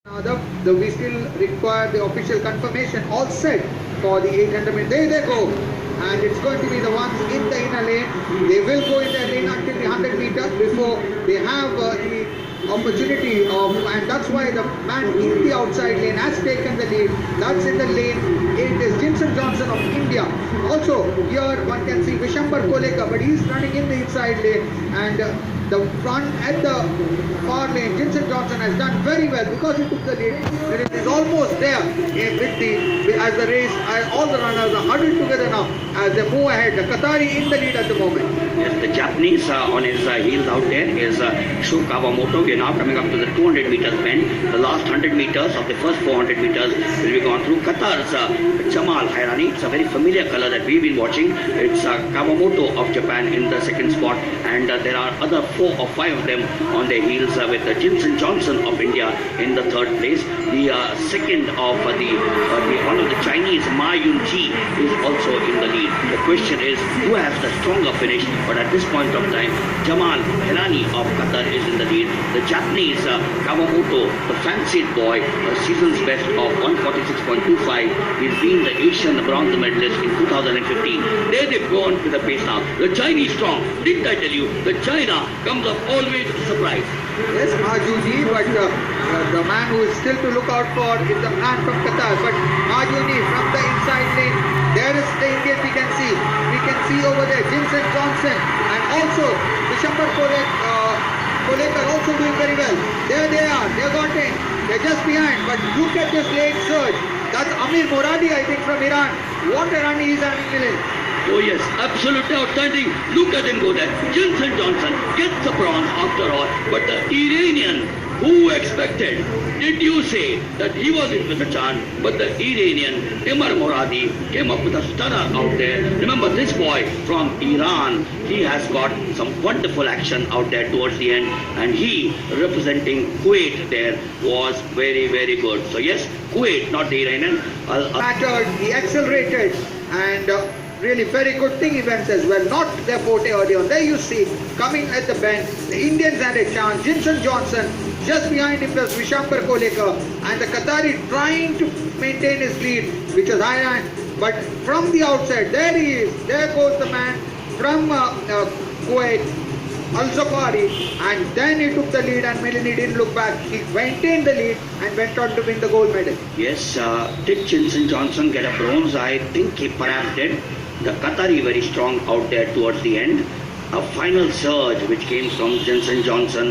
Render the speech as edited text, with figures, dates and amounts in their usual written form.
We still require the official confirmation. All set for the 800 meters. There they go. And it's going to be the ones in the inner lane. They will go in their lane until the 100 meters before they have the opportunity of, and that's why the man in the outside lane has taken the lead. That's in the lane. It is Jinson Johnson of India. Also, here one can see Vishambar Kolekar, but he's running in the inside lane. And the front at the far lane, Jinson Johnson has done very well because he took the lead. It is almost there as the race, all the runners are huddled together now as they move ahead. The Qatari in the lead at the moment. Yes, the Japanese on his heels out there is Shu Kawamoto. We are now coming up to the 200 meters bend. The last 100 meters of the first 400 meters will be gone through. Qatar's Jamal Hairani. It's a very familiar color that we've been watching. It's Kawamoto of Japan in the second spot, and there are other 4 or 5 of them on their heels with Jinson Johnson of India in the third place. The second of one of the Chinese, Ma Yun-ji, is also in the lead. The question is who has the stronger finish, but at this point of time, Jamal Hairani of Qatar is in the lead. The Japanese Kawamoto, the fancied boy, a season's best of 146.25. He's been the Asian bronze medalist in 2015. There they've gone with the pace now. The Chinese strong. Didn't I tell you? The China comes up always with a surprise. Yes, Majuji, but the man who is still to look out for is the man from Qatar. But Majuji from the inside lane, there is the Indian we can see. We can see over there Jinson Johnson and also Vishambar Kolekar also doing very well. There they are, they got in. They're just behind, but look at this late surge. That's Amir Moradi, I think, from Iran. What a run he is having, Milind. Oh yes, absolutely outstanding. Look at him go there. Jinson Johnson gets the bronze after all. But the Iranian, who expected? Did you say that he was in with a chance? But the Iranian, Amir Moradi, came up with a stunner out there. Remember this boy from Iran, he has got some wonderful action out there towards the end. And he, representing Kuwait there, was very, very good. So yes, Kuwait, not the Iranian. Mattered, he accelerated, and really very good thing events as well. Not their forte early on. There you see, coming at the bend, the Indians had a chance. Jinson Johnson, just behind him was Vishambar Kolekar, and the Qatari trying to maintain his lead, which was high. But from the outside, there he is. There goes the man from Kuwait, Al-Zafari, and then he took the lead, and Melanie didn't look back. He maintained the lead and went on to win the gold medal. Yes, did Jinson Johnson get a bronze? I think he perhaps did. The Qatari very strong out there towards the end. A final surge which came from Jinson Johnson.